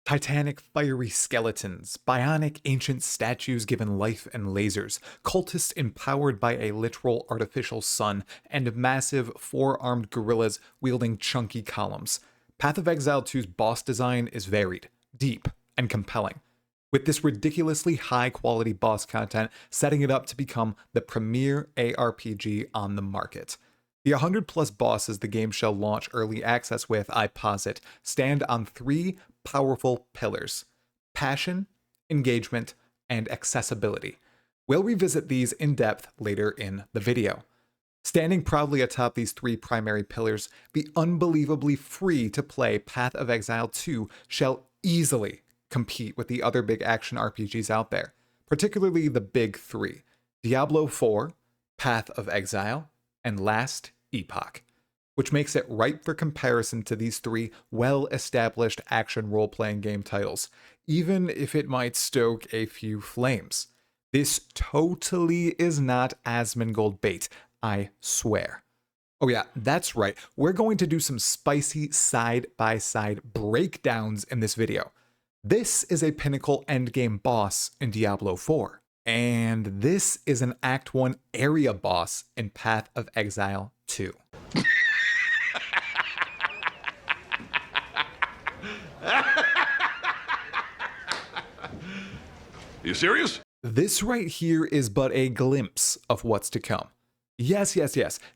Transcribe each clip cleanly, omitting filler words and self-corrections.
Titanic fiery skeletons, bionic ancient statues given life and lasers, cultists empowered by a literal artificial sun, and massive four-armed gorillas wielding chunky columns. Path of Exile 2's boss design is varied, deep, and compelling, with this ridiculously high-quality boss content setting it up to become the premier ARPG on the market. The 100 plus bosses the game shall launch early access with, I posit, stand on three powerful pillars: passion, engagement, and accessibility. We'll revisit these in depth later in the video. Standing proudly atop these three primary pillars, the unbelievably free to play Path of Exile 2 shall easily compete with the other big action RPGs out there, particularly the big three: Diablo 4, Path of Exile, and last, Epoch, which makes it ripe for comparison to these three well-established action role-playing game titles, even if it might stoke a few flames. This totally is not Asmongold bait, I swear. Oh yeah, that's right, we're going to do some spicy side-by-side breakdowns in this video. This is a pinnacle endgame boss in Diablo 4. And this is an Act 1 area boss in Path of Exile 2. You serious? This right here is but a glimpse of what's to come. Yes,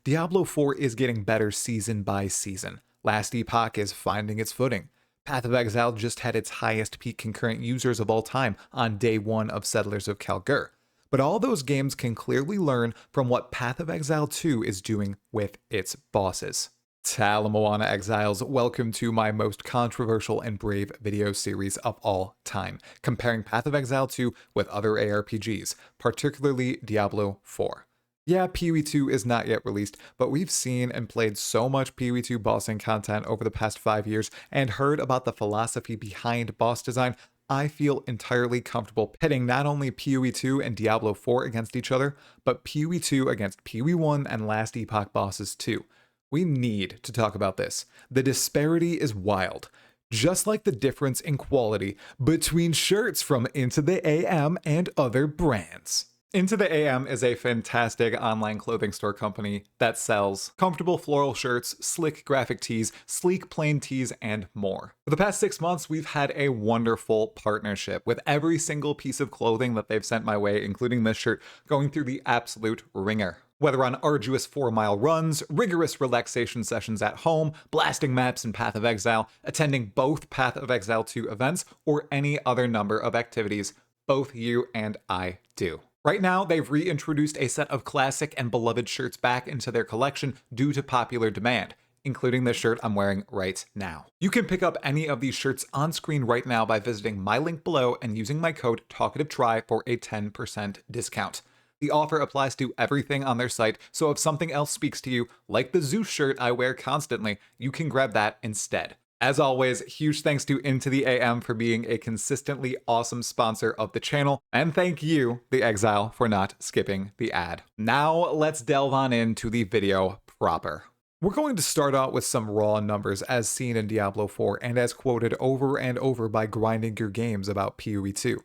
Diablo 4 is getting better season by season. Last Epoch is finding its footing. Path of Exile just had its highest peak concurrent users of all time on day 1 of Settlers of Kalgur. But all those games can clearly learn from what Path of Exile 2 is doing with its bosses. Talamoana Exiles, welcome to my most controversial and brave video series of all time, comparing Path of Exile 2 with other ARPGs, particularly Diablo 4. Yeah, PoE2 is not yet released, but we've seen and played so much PoE2 bossing content over the past 5 years and heard about the philosophy behind boss design. I feel entirely comfortable pitting not only PoE2 and Diablo 4 against each other, but PoE2 against PoE1 and Last Epoch bosses too. We need to talk about this. The disparity is wild, just like the difference in quality between shirts from Into the AM and other brands. Into the AM is a fantastic online clothing store company that sells comfortable floral shirts, slick graphic tees, sleek plain tees, and more. For the past 6 months, we've had a wonderful partnership with every single piece of clothing that they've sent my way, including this shirt, going through the absolute ringer. Whether on arduous 4-mile runs, rigorous relaxation sessions at home, blasting maps in Path of Exile, attending both Path of Exile 2 events, or any other number of activities, both you and I do. Right now, they've reintroduced a set of classic and beloved shirts back into their collection due to popular demand, including the shirt I'm wearing right now. You can pick up any of these shirts on screen right now by visiting my link below and using my code TalkativeTry for a 10% discount. The offer applies to everything on their site, so if something else speaks to you, like the Zeus shirt I wear constantly, you can grab that instead. As always, huge thanks to Into the AM for being a consistently awesome sponsor of the channel, and thank you, The Exile, for not skipping the ad. Now let's delve on into the video proper. We're going to start out with some raw numbers as seen in Diablo 4 and as quoted over and over by Grinding Your Games about PoE2.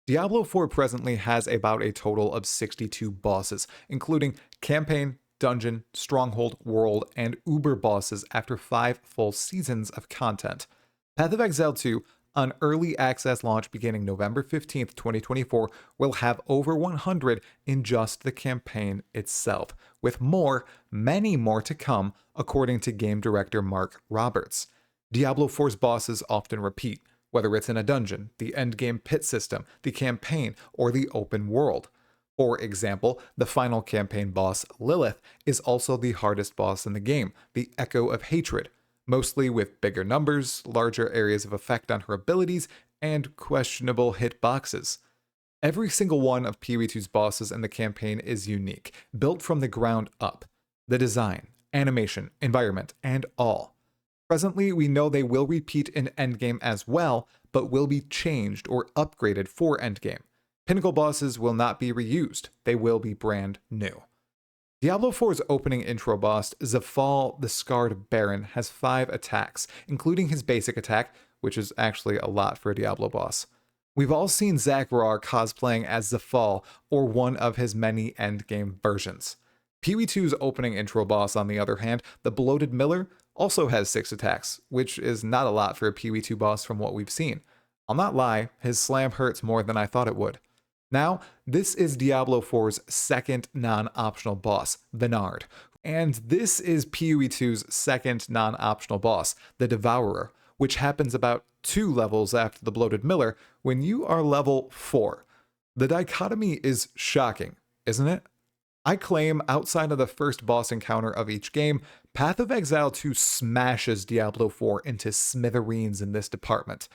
Diablo 4 presently has about a total of 62 bosses, including campaign, dungeon, stronghold, world, and uber bosses after 5 full seasons of content. Path of Exile 2, on early access launch beginning November 15th, 2024, will have over 100 in just the campaign itself, with many more to come, according to game director Mark Roberts. Diablo 4's bosses often repeat, whether it's in a dungeon, the endgame pit system, the campaign, or the open world. For example, the final campaign boss, Lilith, is also the hardest boss in the game, the Echo of Hatred, mostly with bigger numbers, larger areas of effect on her abilities, and questionable hitboxes. Every single one of PoE2's bosses in the campaign is unique, built from the ground up. The design, animation, environment, and all. Presently, we know they will repeat in Endgame as well, but will be changed or upgraded for Endgame. Pinnacle bosses will not be reused, they will be brand new. Diablo 4's opening intro boss, Zafal the Scarred Baron, has 5 attacks, including his basic attack, which is actually a lot for a Diablo boss. We've all seen Zachar cosplaying as Zafal or one of his many endgame versions. PoE2's opening intro boss, on the other hand, the Bloated Miller, also has 6 attacks, which is not a lot for a PoE2 boss from what we've seen. I'll not lie, his slam hurts more than I thought it would. Now, this is Diablo 4's second non-optional boss, Venard, and this is PoE2's second non-optional boss, the Devourer, which happens about 2 levels after the Bloated Miller when you are level 4. The dichotomy is shocking, isn't it? I claim, outside of the first boss encounter of each game, Path of Exile 2 smashes Diablo 4 into smithereens in this department.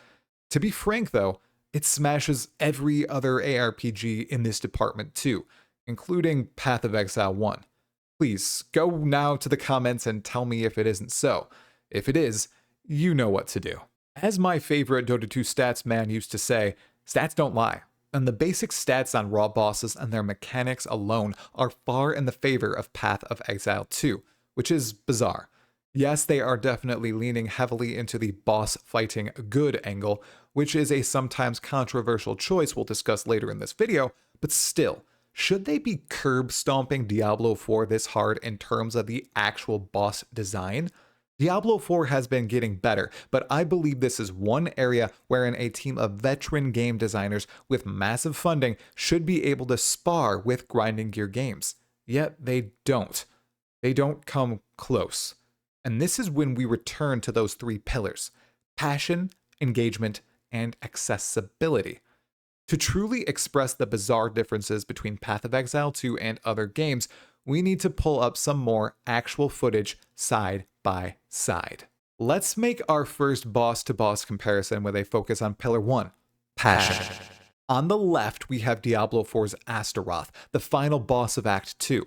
To be frank though, it smashes every other ARPG in this department too, including Path of Exile 1. Please, go now to the comments and tell me if it isn't so. If it is, you know what to do. As my favorite Dota 2 stats man used to say, stats don't lie. And the basic stats on raw bosses and their mechanics alone are far in the favor of Path of Exile 2, which is bizarre. Yes, they are definitely leaning heavily into the boss fighting good angle, which is a sometimes controversial choice we'll discuss later in this video, but still, should they be curb stomping Diablo 4 this hard in terms of the actual boss design? Diablo 4 has been getting better, but I believe this is one area wherein a team of veteran game designers with massive funding should be able to spar with grinding gear games. Yet they don't. They don't come close. And this is when we return to those 3 pillars: passion, engagement, and accessibility. To truly express the bizarre differences between Path of Exile 2 and other games, we need to pull up some more actual footage side by side. Let's make our first boss-to-boss comparison with a focus on Pillar 1, Passion. On the left, we have Diablo 4's Astaroth, the final boss of Act 2.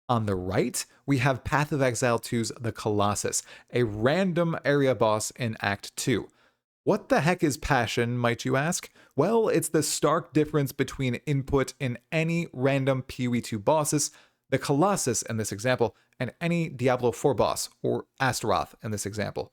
On the right, we have Path of Exile 2's The Colossus, a random area boss in Act 2. What the heck is Passion, might you ask? Well, it's the stark difference between input in any random PoE2 bosses, the Colossus in this example, and any Diablo 4 boss, or Astaroth in this example.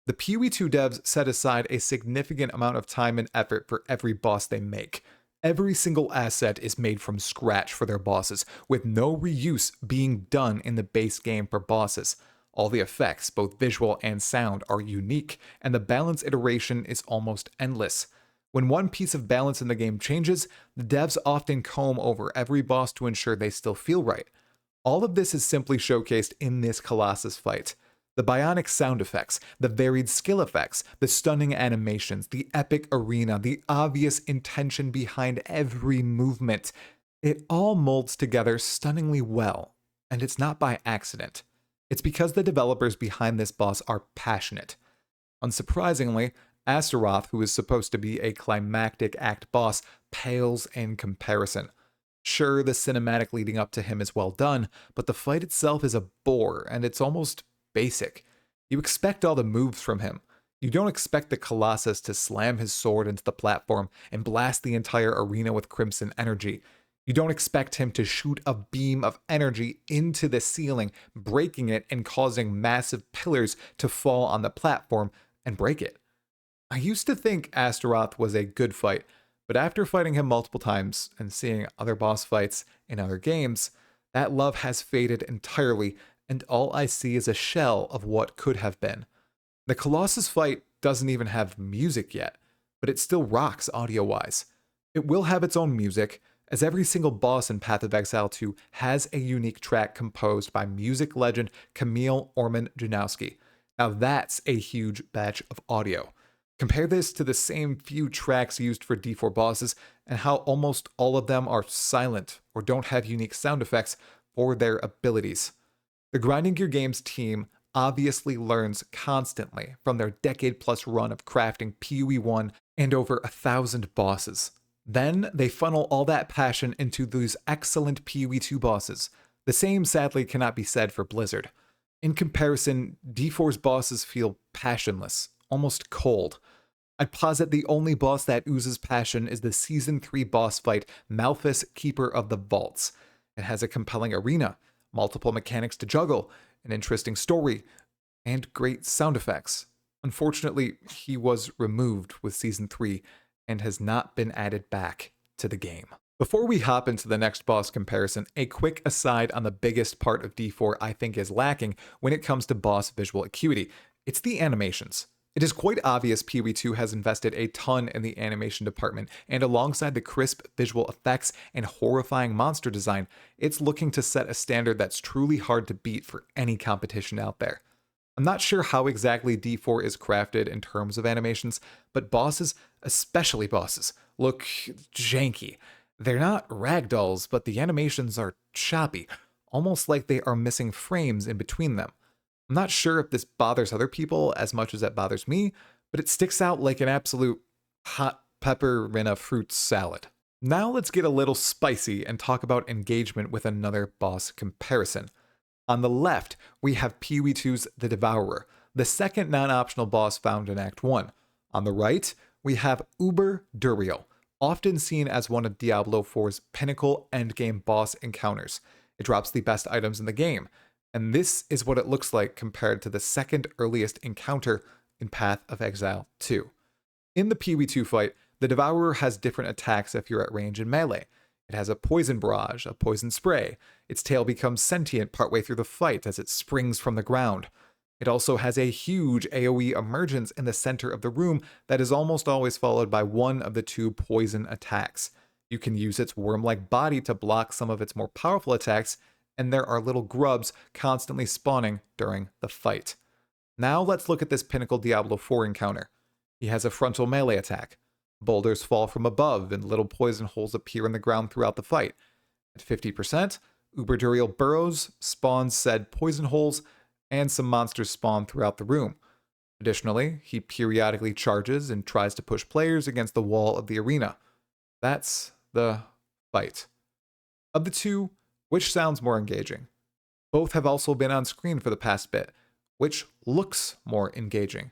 The PoE2 devs set aside a significant amount of time and effort for every boss they make. Every single asset is made from scratch for their bosses, with no reuse being done in the base game for bosses. All the effects, both visual and sound, are unique, and the balance iteration is almost endless. When one piece of balance in the game changes, the devs often comb over every boss to ensure they still feel right. All of this is simply showcased in this Colossus fight. The bionic sound effects, the varied skill effects, the stunning animations, the epic arena, the obvious intention behind every movement. It all molds together stunningly well, and it's not by accident. It's because the developers behind this boss are passionate. Unsurprisingly, Astaroth, who is supposed to be a climactic act boss, pales in comparison. Sure, the cinematic leading up to him is well done, but the fight itself is a bore, and it's almost basic. You expect all the moves from him. You don't expect the Colossus to slam his sword into the platform and blast the entire arena with crimson energy. You don't expect him to shoot a beam of energy into the ceiling, breaking it and causing massive pillars to fall on the platform and break it. I used to think Astaroth was a good fight, but after fighting him multiple times and seeing other boss fights in other games, that love has faded entirely, and all I see is a shell of what could have been. The Colossus fight doesn't even have music yet, but it still rocks audio-wise. It will have its own music, as every single boss in Path of Exile 2 has a unique track composed by music legend Kamil Orman-Janowski. Now that's a huge batch of audio. Compare this to the same few tracks used for D4 bosses and how almost all of them are silent or don't have unique sound effects for their abilities. The Grinding Gear Games team obviously learns constantly from their decade-plus run of crafting PoE 1 and over 1,000 bosses. Then they funnel all that passion into these excellent PoE 2 bosses. The same sadly cannot be said for Blizzard. In comparison, D4's bosses feel passionless, almost cold. I'd posit the only boss that oozes passion is the Season 3 boss fight, Malphus, Keeper of the Vaults. It has a compelling arena, multiple mechanics to juggle, an interesting story, and great sound effects. Unfortunately, he was removed with Season 3 and has not been added back to the game. Before we hop into the next boss comparison, a quick aside on the biggest part of D4 I think is lacking when it comes to boss visual acuity. It's the animations. It is quite obvious PoE2 has invested a ton in the animation department, and alongside the crisp visual effects and horrifying monster design, it's looking to set a standard that's truly hard to beat for any competition out there. I'm not sure how exactly D4 is crafted in terms of animations, but bosses, especially bosses, look janky. They're not ragdolls, but the animations are choppy, almost like they are missing frames in between them. I'm not sure if this bothers other people as much as it bothers me, but it sticks out like an absolute hot pepper in a fruit salad. Now let's get a little spicy and talk about engagement with another boss comparison. On the left, we have PoE2's The Devourer, the second non-optional boss found in Act 1. On the right, we have Uber Duriel, often seen as one of Diablo 4's pinnacle endgame boss encounters. It drops the best items in the game, and this is what it looks like compared to the second earliest encounter in Path of Exile 2. In the PoE2 fight, the Devourer has different attacks if you're at range and melee. It has a poison barrage, a poison spray. Its tail becomes sentient partway through the fight as it springs from the ground. It also has a huge AoE emergence in the center of the room that is almost always followed by one of the two poison attacks. You can use its worm-like body to block some of its more powerful attacks, and there are little grubs constantly spawning during the fight. Now let's look at this pinnacle Diablo 4 encounter. He has a frontal melee attack. Boulders fall from above and little poison holes appear in the ground throughout the fight. At 50%, Uber Duriel burrows, spawns said poison holes, and some monsters spawn throughout the room. Additionally, he periodically charges and tries to push players against the wall of the arena. That's the fight. Of the two, which sounds more engaging? Both have also been on screen for the past bit. Which looks more engaging?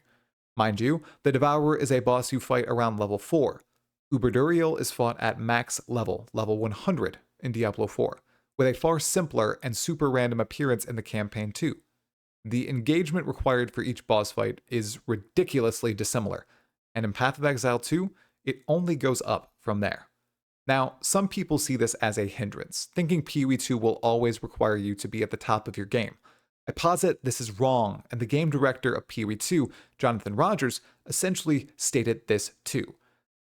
Mind you, the Devourer is a boss you fight around level 4. Uber Duriel is fought at max level 100 in Diablo 4, with a far simpler and super random appearance in the campaign too. The engagement required for each boss fight is ridiculously dissimilar, and in Path of Exile 2, it only goes up from there. Now, some people see this as a hindrance, thinking PoE2 will always require you to be at the top of your game. I posit this is wrong, and the game director of PoE2, Jonathan Rogers, essentially stated this too.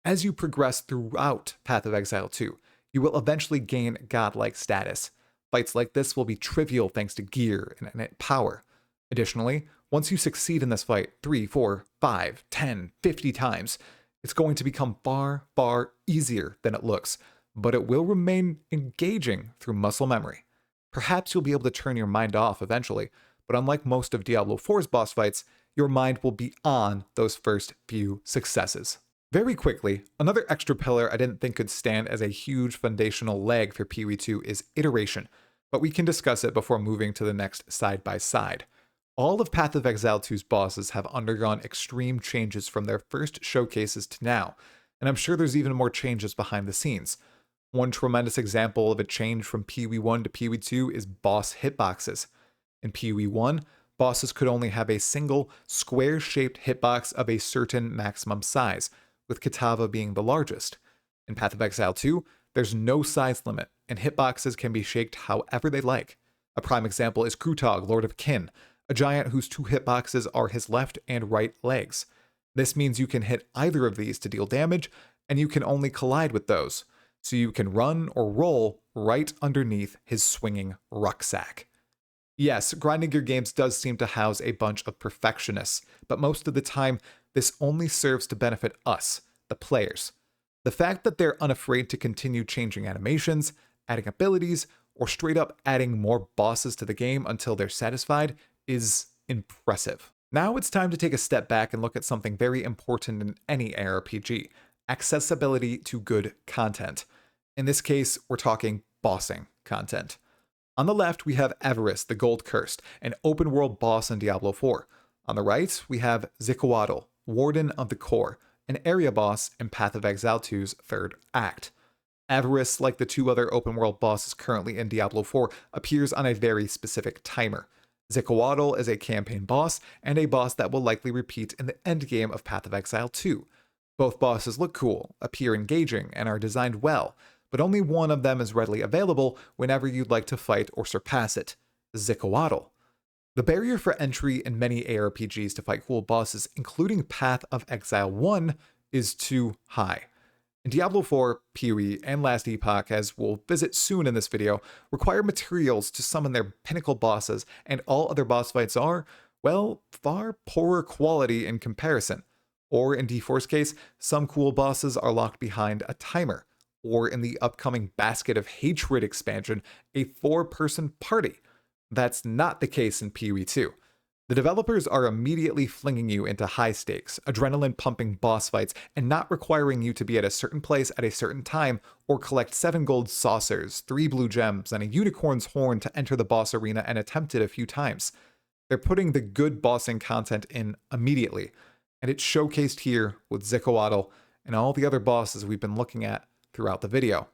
As you progress throughout Path of Exile 2, you will eventually gain godlike status. Fights like this will be trivial thanks to gear and innate power. Additionally, once you succeed in this fight 3, 4, 5, 10, 50 times, it's going to become far, far easier than it looks, but it will remain engaging through muscle memory. Perhaps you'll be able to turn your mind off eventually, but unlike most of Diablo 4's boss fights, your mind will be on those first few successes. Very quickly, another extra pillar I didn't think could stand as a huge foundational leg for PoE2 is iteration, but we can discuss it before moving to the next side by side. All of Path of Exile 2's bosses have undergone extreme changes from their first showcases to now, and I'm sure there's even more changes behind the scenes. One tremendous example of a change from PoE1 to PoE2 is boss hitboxes. In PoE1, bosses could only have a single square-shaped hitbox of a certain maximum size, with Kitava being the largest. In Path of Exile 2, there's no size limit, and hitboxes can be shaped however they like. A prime example is Krutog, Lord of Kin, a giant whose two hitboxes are his left and right legs. This means you can hit either of these to deal damage, and you can only collide with those, so you can run or roll right underneath his swinging rucksack. Yes, grinding your games does seem to house a bunch of perfectionists, but most of the time, this only serves to benefit us, the players. The fact that they're unafraid to continue changing animations, adding abilities, or straight up adding more bosses to the game until they're satisfied is impressive. Now it's time to take a step back and look at something very important in any ARPG: accessibility to good content. In this case, we're talking bossing content. On the left, we have Avarice, the Gold Cursed, an open-world boss in Diablo 4. On the right, we have Zikuatl, Warden of the Core, an area boss in Path of Exile 2's third act. Avarice, like the two other open-world bosses currently in Diablo 4, appears on a very specific timer. Zikoatl is a campaign boss, and a boss that will likely repeat in the endgame of Path of Exile 2. Both bosses look cool, appear engaging, and are designed well, but only one of them is readily available whenever you'd like to fight or surpass it: Zikoatl. The barrier for entry in many ARPGs to fight cool bosses, including Path of Exile 1, is too high. In Diablo 4, PoE, and Last Epoch, as we'll visit soon in this video, require materials to summon their pinnacle bosses, and all other boss fights are, well, far poorer quality in comparison. Or in D4's case, some cool bosses are locked behind a timer, or in the upcoming Basket of Hatred expansion, a 4-person party. That's not the case in PoE 2. The developers are immediately flinging you into high-stakes, adrenaline-pumping boss fights, and not requiring you to be at a certain place at a certain time or collect 7 gold saucers, 3 blue gems, and a unicorn's horn to enter the boss arena and attempt it a few times. They're putting the good bossing content in immediately, and it's showcased here with Zikoatl and all the other bosses we've been looking at throughout the video.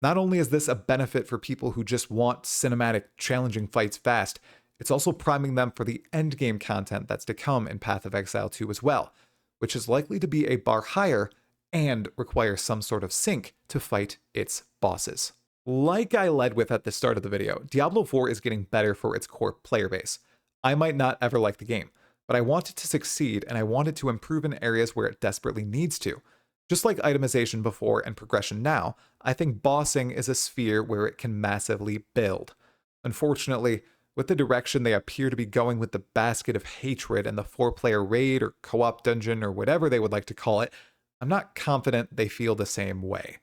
Not only is this a benefit for people who just want cinematic, challenging fights fast, it's also priming them for the endgame content that's to come in Path of Exile 2 as well, which is likely to be a bar higher and require some sort of sync to fight its bosses. Like I led with at the start of the video, Diablo 4 is getting better for its core player base. I might not ever like the game, but I want it to succeed and I want it to improve in areas where it desperately needs to. Just like itemization before and progression now, I think bossing is a sphere where it can massively build. Unfortunately, with the direction they appear to be going with the Basket of Hatred and the 4-player raid or co-op dungeon or whatever they would like to call it, I'm not confident they feel the same way.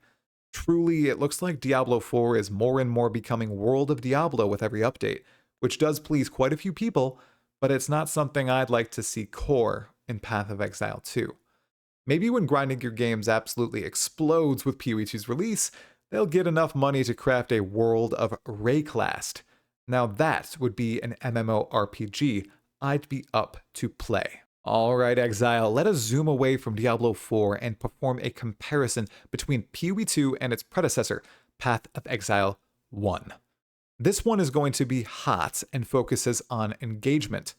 Truly, it looks like Diablo 4 is more and more becoming World of Diablo with every update, which does please quite a few people, but it's not something I'd like to see core in Path of Exile 2. Maybe when grinding your games absolutely explodes with PoE 2's release, they'll get enough money to craft a World of Rayclast. Now that would be an MMORPG I'd be up to play. Alright Exile, let us zoom away from Diablo 4 and perform a comparison between PoE 2 and its predecessor, Path of Exile 1. This one is going to be hot and focuses on engagement.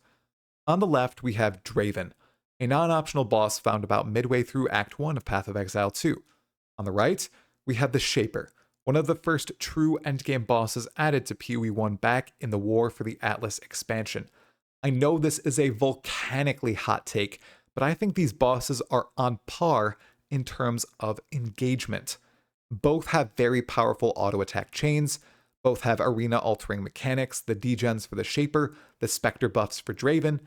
On the left we have Draven, a non-optional boss found about midway through Act 1 of Path of Exile 2. On the right, we have the Shaper, one of the first true endgame bosses added to PoE 1 back in the War for the Atlas expansion. I know this is a volcanically hot take, but I think these bosses are on par in terms of engagement. Both have very powerful auto-attack chains, both have arena-altering mechanics, the degens for the Shaper, the Spectre buffs for Draven.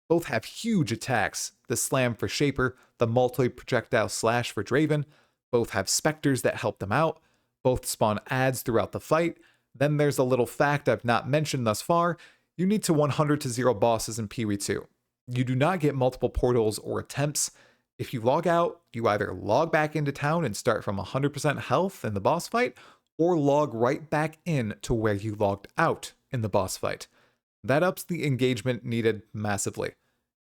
Both have huge attacks, the Slam for Shaper, the multi-projectile slash for Draven. Both have Spectres that help them out. Both spawn adds throughout the fight. Then there's a little fact I've not mentioned thus far: you need to 100-0 bosses in PoE 2. You do not get multiple portals or attempts. If you log out, you either log back into town and start from 100% health in the boss fight, or log right back in to where you logged out in the boss fight. That ups the engagement needed massively.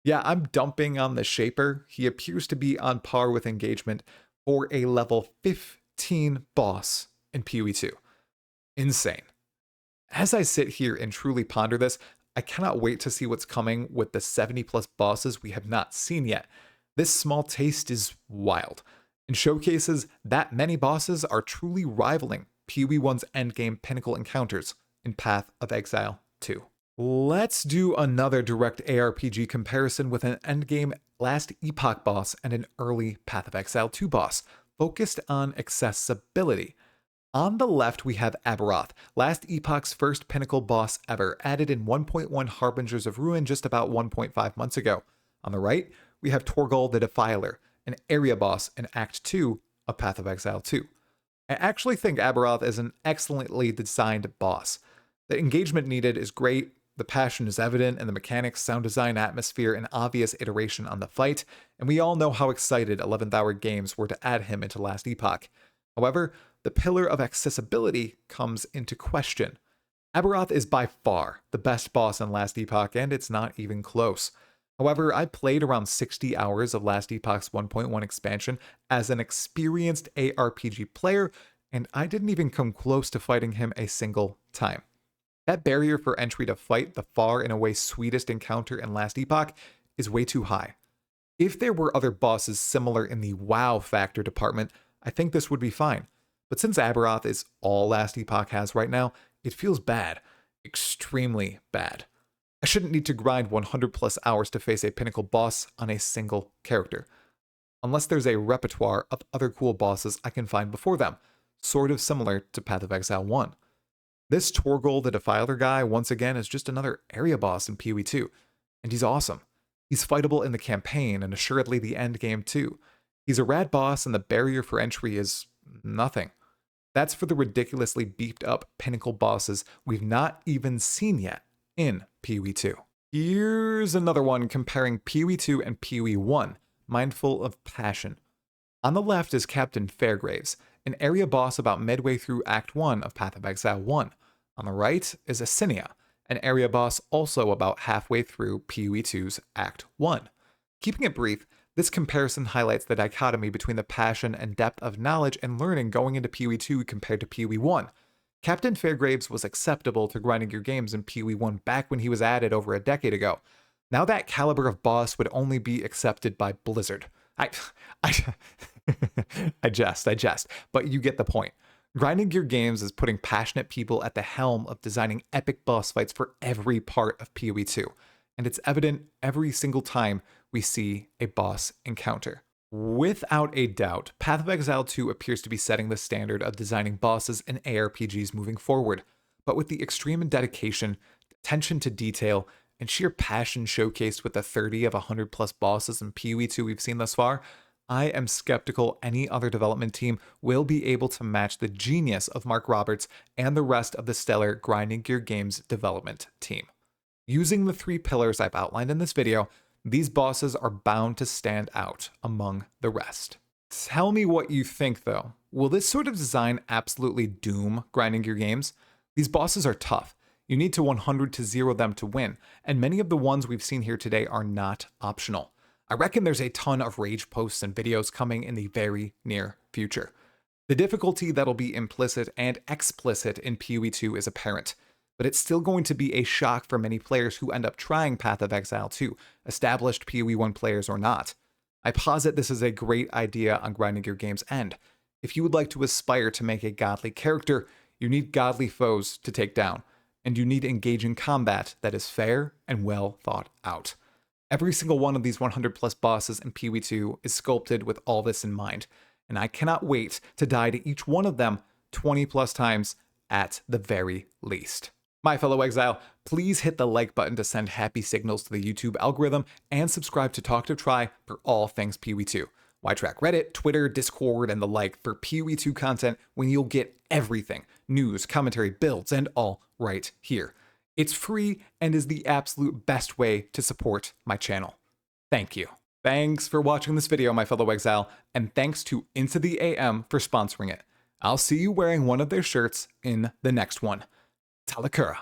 Yeah, I'm dumping on the Shaper. He appears to be on par with engagement for a level 15 boss in PoE 2. Insane. As I sit here and truly ponder this, I cannot wait to see what's coming with the 70+ bosses we have not seen yet. This small taste is wild, and showcases that many bosses are truly rivaling PoE 1's endgame pinnacle encounters in Path of Exile 2. Let's do another direct ARPG comparison with an endgame Last Epoch boss and an early Path of Exile 2 boss, focused on accessibility. On the left we have Aberoth, Last Epoch's first pinnacle boss ever, added in 1.1 Harbingers of Ruin just about 1.5 months ago. On the right, we have Torgal the Defiler, an area boss in Act 2 of Path of Exile 2. I actually think Aberoth is an excellently designed boss. The engagement needed is great, the passion is evident, and the mechanics, sound design, atmosphere, and obvious iteration on the fight, and we all know how excited 11th Hour Games were to add him into Last Epoch. However, the pillar of accessibility comes into question. Aberoth is by far the best boss in Last Epoch, and it's not even close. However, I played around 60 hours of Last Epoch's 1.1 expansion as an experienced ARPG player, and I didn't even come close to fighting him a single time. That barrier for entry to fight the far and away sweetest encounter in last Epoch is way too high. If there were other bosses similar in the wow factor department, I think this would be fine. But since Aberoth is all last Epoch has right now, it feels bad. Extremely bad. I shouldn't need to grind 100 plus hours to face a pinnacle boss on a single character. Unless there's a repertoire of other cool bosses I can find before them, sort of similar to Path of Exile 1. This Torgal the Defiler guy, once again, is just another area boss in PoE 2, and he's awesome. He's fightable in the campaign and assuredly the end game too. He's a rad boss and the barrier for entry is nothing. That's for the ridiculously beefed up pinnacle bosses we've not even seen yet in PoE 2. Here's another one comparing PoE 2 and PoE 1, mindful of passion. On the left is Captain Fairgraves, an area boss about midway through Act 1 of Path of Exile 1. On the right is Assinia, an area boss also about halfway through PoE 2's Act 1. Keeping it brief, this comparison highlights the dichotomy between the passion and depth of knowledge and learning going into PoE 2 compared to PoE 1. Captain Fairgraves was acceptable to grinding your games in PoE 1 back when he was added over a decade ago. Now that caliber of boss would only be accepted by Blizzard. I jest, but you get the point. Grinding your games is putting passionate people at the helm of designing epic boss fights for every part of PoE 2, and it's evident every single time we see a boss encounter. Without a doubt, Path of Exile 2 appears to be setting the standard of designing bosses in ARPGs moving forward, but with the extreme dedication, attention to detail, and sheer passion showcased with the 30 of 100 plus bosses in PoE 2 we've seen thus far, I am skeptical any other development team will be able to match the genius of Mark Roberts and the rest of the stellar Grinding Gear Games development team. Using the 3 pillars I've outlined in this video, these bosses are bound to stand out among the rest. Tell me what you think though. Will this sort of design absolutely doom Grinding Gear Games? These bosses are tough. You need to 100 to 0 them to win, and many of the ones we've seen here today are not optional. I reckon there's a ton of rage posts and videos coming in the very near future. The difficulty that'll be implicit and explicit in PoE 2 is apparent, but it's still going to be a shock for many players who end up trying Path of Exile 2, established PoE 1 players or not. I posit this is a great idea on Grinding Gear Games' end. If you would like to aspire to make a godly character, you need godly foes to take down, and you need engaging combat that is fair and well thought out. Every single one of these 100 plus bosses in PoE 2 is sculpted with all this in mind, and I cannot wait to die to each one of them 20 plus times at the very least. My fellow exile, please hit the like button to send happy signals to the YouTube algorithm and subscribe to Talkative Try for all things PoE 2. Why track Reddit, Twitter, Discord, and the like for PoE 2 content when you'll get everything, news, commentary, builds, and all right here. It's free and is the absolute best way to support my channel. Thank you. Thanks for watching this video, my fellow exile, and thanks to Into the AM for sponsoring it. I'll see you wearing one of their shirts in the next one. Talakura.